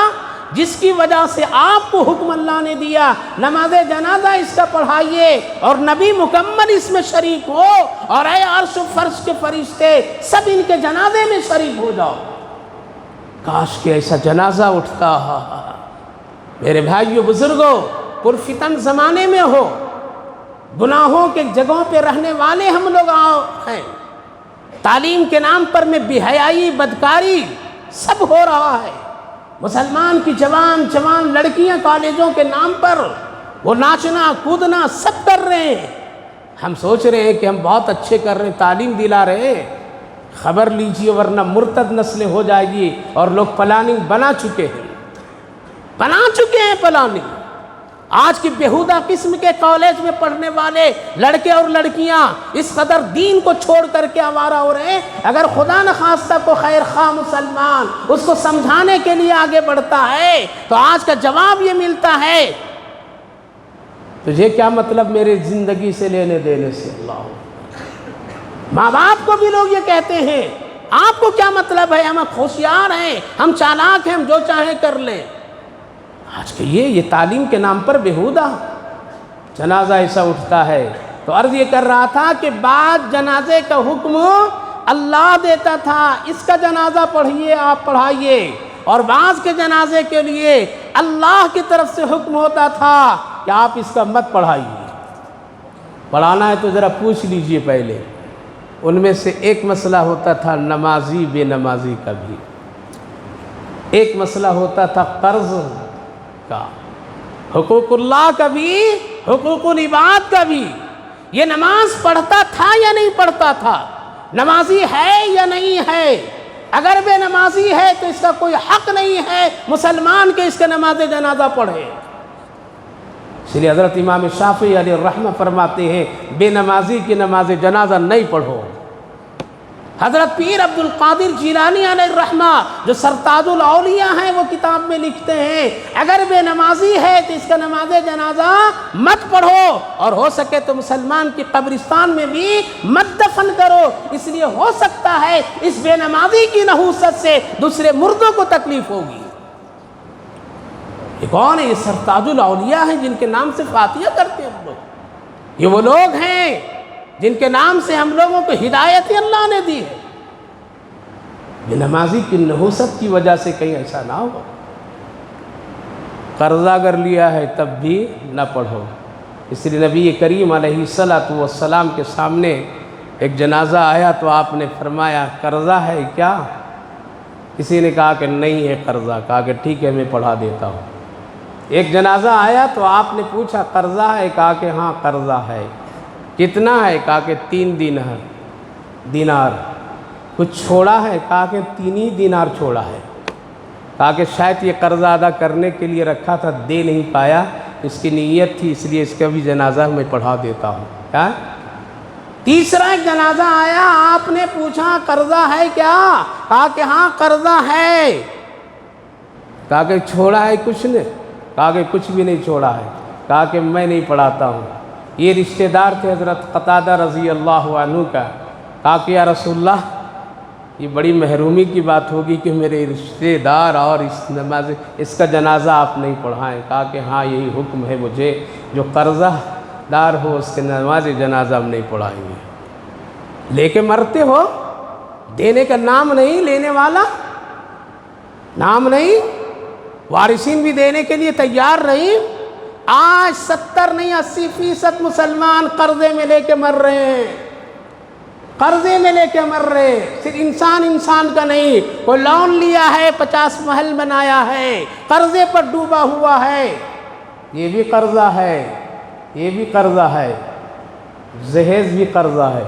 [SPEAKER 1] جس کی وجہ سے آپ کو حکم اللہ نے دیا نماز جنازہ اس کا پڑھائیے، اور نبی مکمل اس میں شریک ہو، اور اے عرش و فرش کے فرشتے سب ان کے جنازے میں شریک ہو جاؤ۔ کاش کہ ایسا جنازہ اٹھتا۔ میرے بھائیو بزرگوں، پرفتن زمانے میں ہو، گناہوں کے جگہوں پہ رہنے والے ہم لوگ ہیں، تعلیم کے نام پر میں بے حیائی، بدکاری سب ہو رہا ہے۔ مسلمان کی جوان لڑکیاں کالجوں کے نام پر وہ ناچنا کودنا سب کر رہے ہیں۔ ہم سوچ رہے ہیں کہ ہم بہت اچھے کر رہے ہیں، تعلیم دلا رہے ہیں۔ خبر لیجئے ورنہ مرتد نسلیں ہو جائے گی، اور لوگ پلاننگ بنا چکے ہیں پلاننگ۔ آج کی بیہودہ قسم کے کالج میں پڑھنے والے لڑکے اور لڑکیاں اس قدر دین کو چھوڑ کر کے آوارہ ہو رہے ہیں۔ اگر خدا نخواستہ کو خیر خواہ مسلمان اس کو سمجھانے کے لیے آگے بڑھتا ہے تو آج کا جواب یہ ملتا ہے، تجھے کیا مطلب میرے زندگی سے لینے دینے سے؟ اللہ، ماں باپ کو بھی لوگ یہ کہتے ہیں آپ کو کیا مطلب ہے، ہم ہوشیار ہیں، ہم چالاک ہیں، ہم جو چاہیں کر لیں۔ آج کے یہ تعلیم کے نام پر بیہودہ جنازہ ایسا اٹھتا ہے۔ تو عرض یہ کر رہا تھا کہ بعد جنازے کا حکم اللہ دیتا تھا، اس کا جنازہ پڑھیے، آپ پڑھائیے، اور بعض کے جنازے کے لیے اللہ کی طرف سے حکم ہوتا تھا کہ آپ اس کا مت پڑھائیے۔ پڑھانا ہے تو ذرا پوچھ لیجئے پہلے۔ ان میں سے ایک مسئلہ ہوتا تھا نمازی بے نمازی کا بھی، ایک مسئلہ ہوتا تھا قرض کا، حقوق اللہ کا بھی، حقوق العباد کا بھی۔ یہ نماز پڑھتا تھا یا نہیں پڑھتا تھا، نمازی ہے یا نہیں ہے؟ اگر بے نمازی ہے تو اس کا کوئی حق نہیں ہے مسلمان کے اس کا نماز جنازہ پڑھے۔ اس لیے حضرت امام شافعی علیہ الرحمہ فرماتے ہیں بے نمازی کی نماز جنازہ نہیں پڑھو۔ حضرت پیر عبد القادر جیلانی علیہ الرحمہ جو سرتاج الاولیاء ہیں وہ کتاب میں لکھتے ہیں اگر بے نمازی ہے تو اس کا نماز جنازہ مت پڑھو، اور ہو سکے تو مسلمان کی قبرستان میں بھی مت دفن کرو، اس لیے ہو سکتا ہے اس بے نمازی کی نحوست سے دوسرے مردوں کو تکلیف ہوگی۔ یہ کون ہے؟ یہ سرتاج الاولیاء ہیں جن کے نام سے فاتحہ کرتے ہیں ہم لوگ۔ یہ وہ لوگ ہیں جن کے نام سے ہم لوگوں کو ہدایت اللہ نے دی ہے۔ بے نمازی کی نحوست کی وجہ سے کہیں ایسا نہ ہو۔ قرضہ اگر لیا ہے تب بھی نہ پڑھو۔ اس لیے نبی کریم علیہ السلام کے سامنے ایک جنازہ آیا تو آپ نے فرمایا قرضہ ہے کیا؟ کسی نے کہا کہ نہیں ہے قرضہ، کہا کہ ٹھیک ہے میں پڑھا دیتا ہوں۔ ایک جنازہ آیا تو آپ نے پوچھا قرضہ ہے؟ کہا کہ ہاں قرضہ ہے۔ کتنا ہے؟ کہا کہ 3 دینار۔ کچھ چھوڑا ہے؟ کہا کہ 3 ہی دینار چھوڑا ہے۔ کہا کہ شاید یہ قرضہ ادا کرنے کے لیے رکھا تھا، دے نہیں پایا، اس کی نیت تھی، اس لیے اس کا بھی جنازہ میں پڑھا دیتا ہوں۔ کیا؟ تیسرا ایک جنازہ آیا، آپ نے پوچھا قرضہ ہے کیا؟ کہا کہ ہاں قرضہ ہے۔ کہا کہ چھوڑا ہے کچھ نے؟ کہا کہ کچھ بھی نہیں چھوڑا ہے۔ کہا کہ میں نہیں پڑھاتا ہوں۔ یہ رشتہ دار تھے حضرت قتادہ رضی اللہ عنہ کا۔ کہا کہ یا رسول اللہ، یہ بڑی محرومی کی بات ہوگی کہ میرے رشتہ دار اور اس کا جنازہ آپ نہیں پڑھائیں۔ کہا کہ ہاں یہی حکم ہے مجھے، جو قرضہ دار ہو اس کے نماز جنازہ ہم نہیں پڑھائیں گے۔ لے کے مرتے ہو، دینے کا نام نہیں، لینے والا نام نہیں، وارثین بھی دینے کے لیے تیار نہیں۔ آج 70 نہیں 80% مسلمان قرضے میں لے کے مر رہے ہیں، قرضے میں لے کے مر رہے ہیں۔ صرف انسان کا نہیں، کوئی لون لیا ہے، 50 محل بنایا ہے، قرضے پر ڈوبا ہوا ہے۔ یہ بھی قرضہ ہے، یہ بھی قرضہ ہے، جہیز بھی قرضہ ہے۔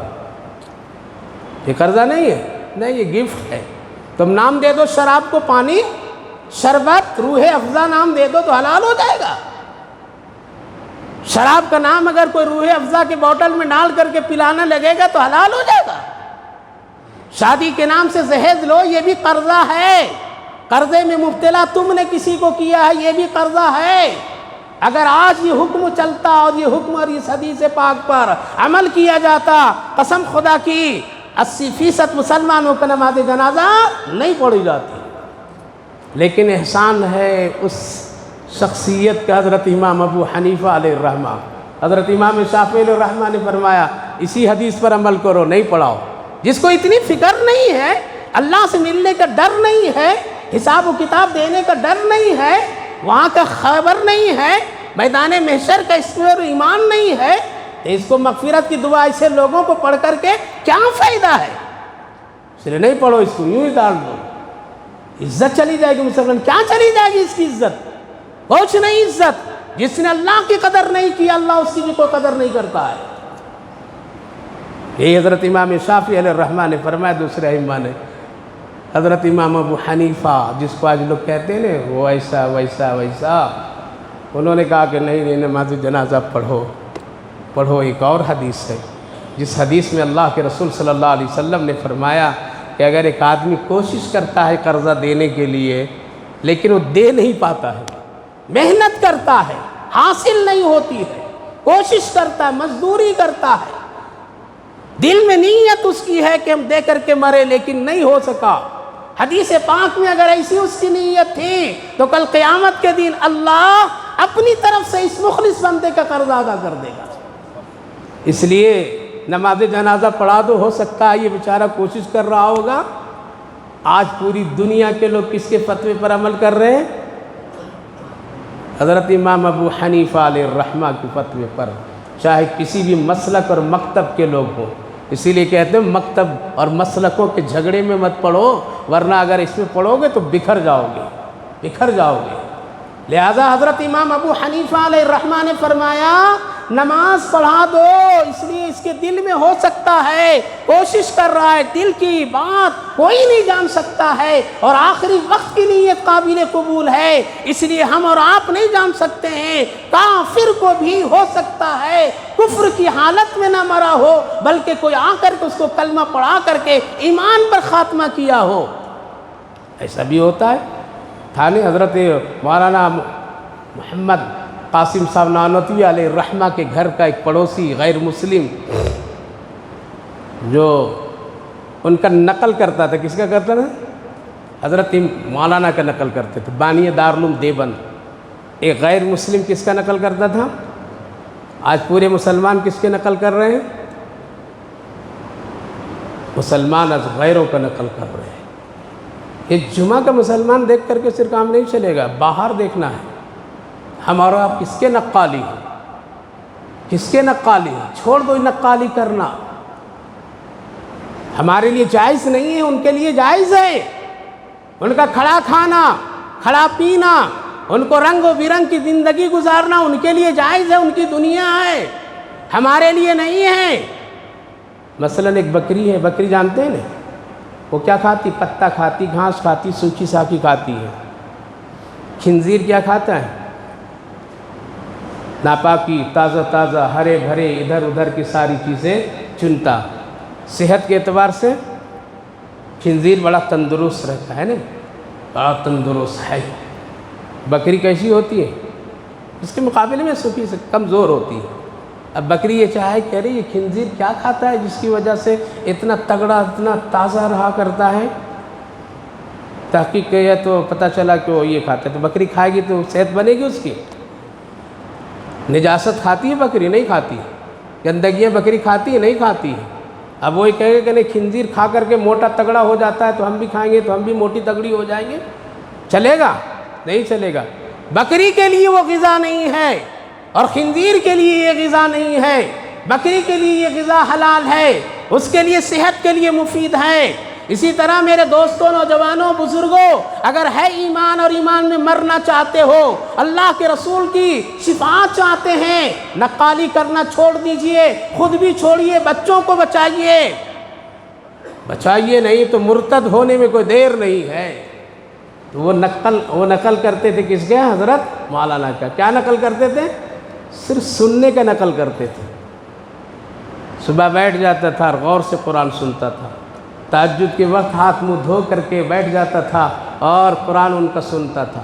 [SPEAKER 1] یہ قرضہ نہیں ہے، نہیں، یہ گفٹ ہے۔ تم نام دے دو شراب کو پانی، شربت، روح افزا نام دے دو تو حلال ہو جائے گا۔ شراب کا نام اگر کوئی روح افزا کے بوتل میں ڈال کر کے پلانا لگے گا تو حلال ہو جائے گا۔ شادی کے نام سے جہیز لو، یہ بھی قرضہ ہے۔ قرضے میں مبتلا تم نے کسی کو کیا ہے، یہ بھی قرضہ ہے۔ اگر آج یہ حکم چلتا اور یہ حکم اور اس حدیث پاک پر عمل کیا جاتا، قسم خدا کی 80% مسلمانوں کا نماز جنازہ نہیں پڑھی جاتی۔ لیکن احسان ہے اس شخصیت کا، حضرت امام ابو حنیفہ علیہ الرحمہ، حضرت امام شافعی علیہ الرحمہ نے فرمایا اسی حدیث پر عمل کرو، نہیں پڑھاؤ۔ جس کو اتنی فکر نہیں ہے، اللہ سے ملنے کا ڈر نہیں ہے، حساب و کتاب دینے کا ڈر نہیں ہے، وہاں کا خبر نہیں ہے، میدان محشر کا اس پر ایمان نہیں ہے، تو اس کو مغفرت کی دعا ایسے لوگوں کو پڑھ کر کے کیا فائدہ ہے؟ اس لیے نہیں پڑھو، اس کو یوں ہی ڈال دو۔ عزت چلی جائے گی مسلمان، کیا چلی جائے گی اس کی عزت؟ کچھ نہیں عزت۔ جس نے اللہ کی قدر نہیں کی، اللہ اس کی بھی کوئی قدر نہیں کرتا ہے۔ یہی حضرت امام شافعی علیہ الرحمہ نے فرمایا، دوسرے ائمہ نے، حضرت امام ابو حنیفہ جس کو آج لوگ کہتے ہیں نا وہ ایسا ویسا ویسا، انہوں نے کہا کہ نہیں، نماز جنازہ پڑھو۔ ایک اور حدیث ہے جس حدیث میں اللہ کے رسول صلی اللہ علیہ وسلم نے فرمایا کہ اگر ایک آدمی کوشش کرتا ہے قرضہ دینے کے لیے لیکن وہ دے نہیں پاتا ہے، محنت کرتا ہے، حاصل نہیں ہوتی ہے، کوشش کرتا ہے، مزدوری کرتا ہے، دل میں نیت اس کی ہے کہ ہم دے کر کے مرے لیکن نہیں ہو سکا، حدیث پاک میں اگر ایسی اس کی نیت تھی تو کل قیامت کے دن اللہ اپنی طرف سے اس مخلص بندے کا قرض ادا کر دے گا۔ اس لیے نماز جنازہ پڑھا دو، ہو سکتا ہے یہ بیچارہ کوشش کر رہا ہوگا۔ آج پوری دنیا کے لوگ کس کے فتوے پر عمل کر رہے ہیں؟ حضرت امام ابو حنیفہ علیہ الرحمہ کے فتوے پر، چاہے کسی بھی مسلک اور مکتب کے لوگ ہوں۔ اسی لیے کہتے ہیں مکتب اور مسلکوں کے جھگڑے میں مت پڑھو، ورنہ اگر اس میں پڑھو گے تو بکھر جاؤ گے۔ لہذا حضرت امام ابو حنیفہ علیہ الرحمہ نے فرمایا نماز پڑھا دو، اس لیے اس کے دل میں ہو سکتا ہے کوشش کر رہا ہے، دل کی بات کوئی نہیں جان سکتا ہے، اور آخری وقت کی نیت قابل قبول ہے، اس لیے ہم اور آپ نہیں جان سکتے ہیں۔ کافر کو بھی ہو سکتا ہے کفر کی حالت میں نہ مرا ہو، بلکہ کوئی آ کر کے اس کو کلمہ پڑھا کر کے ایمان پر خاتمہ کیا ہو، ایسا بھی ہوتا ہے۔ تھا نہیں حضرت مولانا محمد قاسم صاحب نانوتوی علیہ الرحمہ کے گھر کا ایک پڑوسی غیر مسلم جو ان کا نقل کرتا تھا، کس کا کرتا تھا؟ حضرت مولانا کا نقل کرتے تھے، بانی دارالعلوم دیوبند۔ ایک غیر مسلم کس کا نقل کرتا تھا؟ آج پورے مسلمان کس کے نقل کر رہے ہیں؟ مسلمان از غیروں کا نقل کر رہے ہیں۔ یہ جمعہ کا مسلمان دیکھ کر کے صرف کام نہیں چلے گا، باہر دیکھنا ہے ہمارا آپ کس کے نقالی ہیں، کس کے نقالی ہیں۔ چھوڑ دو نقالی کرنا، ہمارے لیے جائز نہیں ہے، ان کے لیے جائز ہے۔ ان کا کھڑا کھانا، کھڑا پینا، ان کو رنگ و برنگ کی زندگی گزارنا ان کے لیے جائز ہے، ان کی دنیا ہے، ہمارے لیے نہیں ہے۔ مثلا ایک بکری ہے، بکری جانتے ہیں نا، وہ کیا کھاتی؟ پتا کھاتی، گھاس کھاتی، سوکھی ساکی کھاتی ہے۔ خنزیر کیا کھاتا ہے؟ ناپاکی، تازہ تازہ، ہرے بھرے ادھر ادھر کی ساری چیزیں چنتا۔ صحت کے اعتبار سے خنزیر بڑا تندرست رہتا ہے نا، بڑا تندرست ہے۔ بکری کیسی ہوتی ہے؟ اس کے مقابلے میں سوکھی سے کمزور ہوتی ہے۔ اب بکری یہ چاہے کہہ رہی یہ خنزیر کیا کھاتا ہے جس کی وجہ سے اتنا تگڑا اتنا تازہ رہا کرتا ہے، تحقیق کیا تو پتہ چلا کہ وہ یہ کھاتا ہے، تو بکری کھائے گی تو صحت بنے گی اس کی؟ نجاست کھاتی ہے بکری؟ نہیں کھاتی۔ گندگیاں بکری کھاتی ہے؟ نہیں کھاتی ہے۔ اب وہی کہے گا کہ نہیں خنزیر کھا کر کے موٹا تگڑا ہو جاتا ہے تو ہم بھی کھائیں گے تو ہم بھی موٹی تگڑی ہو جائیں گے، چلے گا؟ نہیں چلے گا۔ بکری کے لیے وہ غذا نہیں ہے اور خنزیر کے لیے یہ غذا نہیں ہے۔ بکری کے لیے یہ غذا حلال ہے، اس کے لیے صحت کے لیے مفید ہے۔ اسی طرح میرے دوستوں، نوجوانوں، بزرگوں، اگر ہے ایمان اور ایمان میں مرنا چاہتے ہو، اللہ کے رسول کی شفاعت چاہتے ہیں، نقالی کرنا چھوڑ دیجئے، خود بھی چھوڑیے، بچوں کو بچائیے۔ بچائیے نہیں تو مرتد ہونے میں کوئی دیر نہیں ہے۔ تو وہ نقل کرتے تھے کس کے؟ حضرت مولانا کا۔ کیا نقل کرتے تھے؟ صرف سننے کا نقل کرتے تھے۔ صبح بیٹھ جاتا تھا اور غور سے قرآن سنتا تھا، تہجد کے وقت ہاتھ منہ دھو کر کے بیٹھ جاتا تھا اور قرآن ان کا سنتا تھا،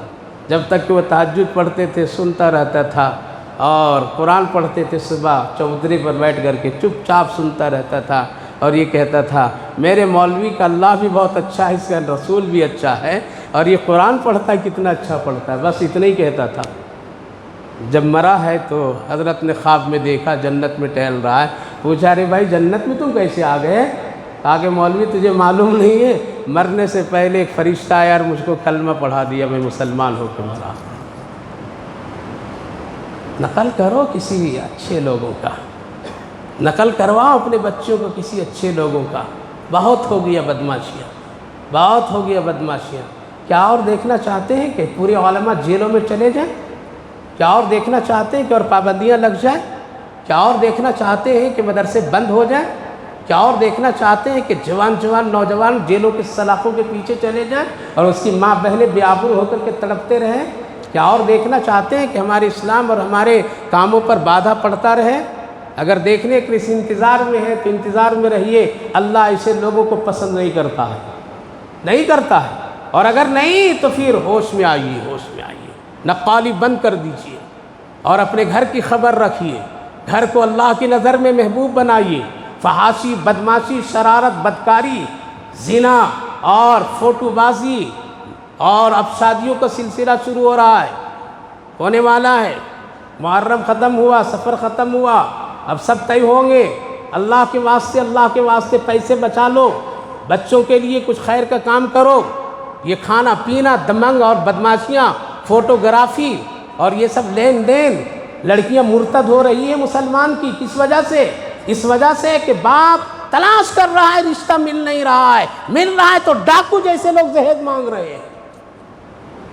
[SPEAKER 1] جب تک کہ وہ تہجد پڑھتے تھے سنتا رہتا تھا، اور قرآن پڑھتے تھے صبح چودھری پر بیٹھ کر کے چپ چاپ سنتا رہتا تھا، اور یہ کہتا تھا میرے مولوی کا اللہ بھی بہت اچھا ہے، اس کا رسول بھی اچھا ہے، اور یہ قرآن پڑھتا ہے کتنا اچھا پڑھتا ہے، بس اتنا ہی کہتا تھا۔ جب مرا ہے تو حضرت نے خواب میں دیکھا جنت میں ٹہل رہا ہے، پوچھا رے بھائی جنت میں تم کیسے آ گئے؟ کہا کہ مولوی تجھے معلوم نہیں ہے، مرنے سے پہلے ایک فرشتہ آیا اور مجھ کو کلمہ پڑھا دیا، میں مسلمان ہو کے مرا۔ نقل کرو کسی اچھے لوگوں کا، نقل کرواؤ اپنے بچوں کو کسی اچھے لوگوں کا۔ بہت ہو گیا بدماشیاں، بہت ہو گیا بدماشیاں۔ کیا اور دیکھنا چاہتے ہیں کہ پورے علماء جیلوں میں چلے جائیں؟ کیا اور دیکھنا چاہتے ہیں کہ اور پابندیاں لگ جائیں؟ کیا اور دیکھنا چاہتے ہیں کہ مدرسے بند ہو جائیں؟ کیا اور دیکھنا چاہتے ہیں کہ جوان نوجوان جیلوں کے سلاخوں کے پیچھے چلے جائیں اور اس کی ماں بہنیں بے آبرو ہو کر کے تڑپتے رہیں؟ کیا اور دیکھنا چاہتے ہیں کہ ہمارے اسلام اور ہمارے کاموں پر بادھا پڑتا رہے؟ اگر دیکھنے کے اس انتظار میں ہے تو انتظار میں رہیے، اللہ ایسے لوگوں کو پسند نہیں کرتا ہے، نہیں کرتا ہے۔ اور اگر نہیں تو پھر ہوش میں آئیے، ہوش میں آئیے، نقالی بند کر دیجئے اور اپنے گھر کی خبر رکھیے، گھر کو اللہ کی نظر میں محبوب بنائیے۔ فحاشی، بدماشی، شرارت، بدکاری، زنا اور فوٹو بازی، اور اب شادیوں کا سلسلہ شروع ہو رہا ہے، ہونے والا ہے۔ محرم ختم ہوا، سفر ختم ہوا، اب سب طے ہوں گے۔ اللہ کے واسطے پیسے بچا لو، بچوں کے لیے کچھ خیر کا کام کرو۔ یہ کھانا پینا، دمنگ اور بدماشیاں، فوٹوگرافی اور یہ سب لین دین، لڑکیاں مرتد ہو رہی ہیں مسلمان کی، کس وجہ سے؟ اس وجہ سے کہ باپ تلاش کر رہا ہے، رشتہ مل نہیں رہا ہے، مل رہا ہے تو ڈاکو جیسے لوگ جہیز مانگ رہے ہیں۔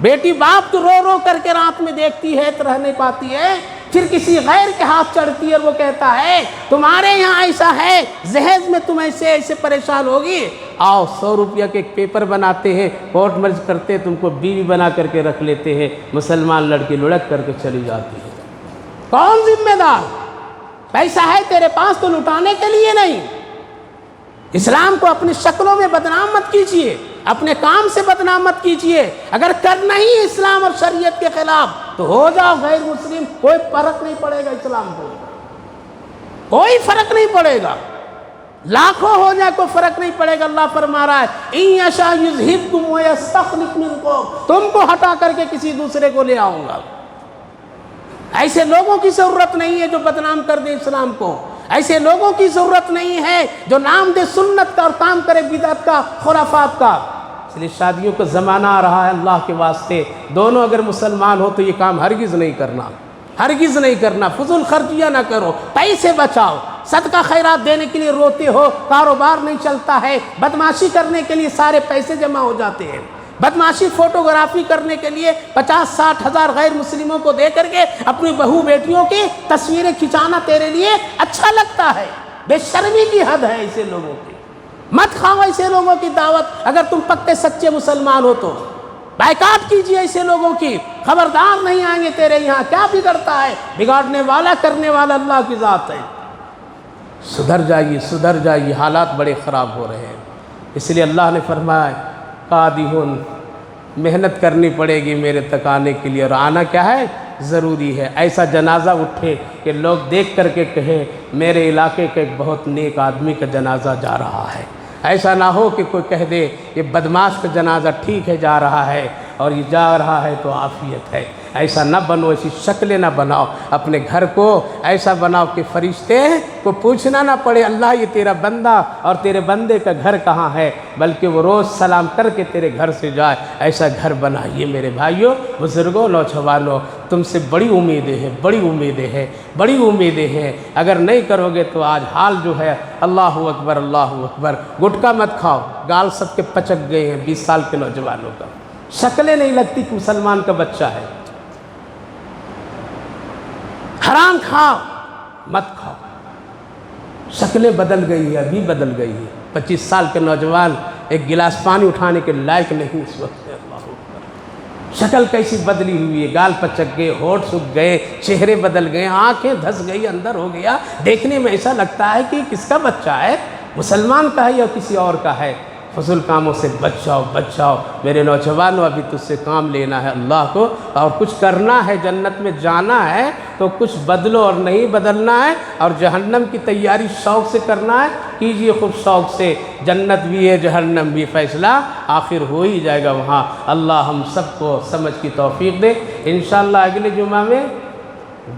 [SPEAKER 1] بیٹی باپ تو رو رو کر کے رات میں دیکھتی ہے تو رہ نہیں پاتی ہے، پھر کسی غیر کے ہاتھ چڑھتی ہے اور وہ کہتا ہے تمہارے یہاں ایسا ہے، جہیز میں تم ایسے پریشان ہوگی، آؤ 100 روپیہ کے ایک پیپر بناتے ہیں، کورٹ مرج کرتے تم کو بیوی بنا کر کے رکھ لیتے ہیں، مسلمان لڑکی لڑک کر کے چلی جاتی ہے۔ کون ذمہ دار؟ پیسہ ہے تیرے پاس تو لٹانے کے لیے نہیں۔ اسلام کو اپنی شکلوں میں بدنام مت کیجیے، اپنے کام سے بدنام مت کیجیے۔ اگر کرنا ہی اسلام اور شریعت کے خلاف تو ہو جاؤ غیر مسلم، کوئی فرق نہیں پڑے گا، اسلام کو کوئی فرق نہیں پڑے گا، لاکھوں ہو جائے کوئی فرق نہیں پڑے گا۔ اللہ فرما رہا ہے ان یشاء یذھبکم ویستخلف منکم، تم کو ہٹا کر کے کسی دوسرے کو لے آؤں گا۔ ایسے لوگوں کی ضرورت نہیں ہے جو بدنام کر دے اسلام کو، ایسے لوگوں کی ضرورت نہیں ہے جو نام دے سنت کا اور کام کرے بدعت کا، خرافات کا۔ اس لیے شادیوں کا زمانہ آ رہا ہے، اللہ کے واسطے دونوں اگر مسلمان ہو تو یہ کام ہرگز نہیں کرنا، ہرگز نہیں کرنا۔ فضول خرچیاں نہ کرو، پیسے بچاؤ، صدقہ خیرات دینے کے لیے روتے ہو، کاروبار نہیں چلتا ہے، بدماشی کرنے کے لیے سارے پیسے جمع ہو جاتے ہیں، بدماشی فوٹوگرافی کرنے کے لیے 50-60 ہزار غیر مسلموں کو دے کر کے اپنی بہو بیٹیوں کی تصویریں کھنچانا تیرے لیے اچھا لگتا ہے۔ بے شرمی کی حد ہے ایسے لوگوں کی، مت کھاؤ ایسے لوگوں کی دعوت۔ اگر تم پکے سچے مسلمان ہو تو بائیکاٹ کیجیے ایسے لوگوں کی، خبردار نہیں آئیں گے تیرے یہاں۔ کیا بگڑتا ہے؟ بگاڑنے والا کرنے والا اللہ کی ذات ہے۔ سدھر جائیے، سدھر جائیے، حالات بڑے خراب ہو رہے ہیں۔ اس لیے اللہ نے فرمایا قادحون محنت کرنی پڑے گی میرے تک آنے کے لیے، اور آنا کیا ہے ضروری ہے۔ ایسا جنازہ اٹھے کہ لوگ دیکھ کر کے کہیں میرے علاقے کے ایک بہت نیک آدمی کا جنازہ جا رہا ہے۔ ایسا نہ ہو کہ کوئی کہہ دے یہ بدماش کا جنازہ ٹھیک ہے جا رہا ہے اور یہ جا رہا ہے تو عافیت ہے۔ ایسا نہ بنو، ایسی شکلیں نہ بناؤ، اپنے گھر کو ایسا بناؤ کہ فرشتے کو پوچھنا نہ پڑے اللہ یہ تیرا بندہ اور تیرے بندے کا گھر کہاں ہے، بلکہ وہ روز سلام کر کے تیرے گھر سے جائے۔ ایسا گھر بنائیے میرے بھائیوں، بزرگوں، نوجوانوں، تم سے بڑی امیدیں ہیں، بڑی امیدیں ہیں، بڑی امیدیں ہیں۔ اگر نہیں کرو گے تو آج حال جو ہے اللہ اکبر اللہ اکبر۔ گٹکا مت کھاؤ، گال سب کے پچک گئے ہیں 20 سال کے نوجوانوں کا، شکلیں نہیں لگتی کہ مسلمان کا بچہ ہے۔ حرام کھاؤ مت کھاؤ، شکلیں بدل گئی ہے، ابھی بدل گئی ہے۔ 25 سال کے نوجوان ایک گلاس پانی اٹھانے کے لائق نہیں اس وقت ہے۔ اللہ اکبر، شکل کیسی بدلی ہوئی ہے، گال پچک گئے، ہونٹ سوکھ گئے، چہرے بدل گئے، آنکھیں دھس گئی، اندر ہو گیا۔ دیکھنے میں ایسا لگتا ہے کہ کس کا بچہ ہے، مسلمان کا ہے یا کسی اور کا ہے۔ فضول کاموں سے بچ جاؤ، بچ جاؤ میرے نوجوانوں، ابھی تجھ سے کام لینا ہے اللہ کو، اور کچھ کرنا ہے، جنت میں جانا ہے تو کچھ بدلو اور نہیں بدلنا ہے، اور جہنم کی تیاری شوق سے کرنا ہے، کیجئے خوب شوق سے۔ جنت بھی ہے جہنم بھی، فیصلہ آخر ہو ہی جائے گا وہاں۔ اللہ ہم سب کو سمجھ کی توفیق دے۔ انشاءاللہ اگلے جمعہ میں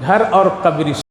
[SPEAKER 1] گھر اور قبر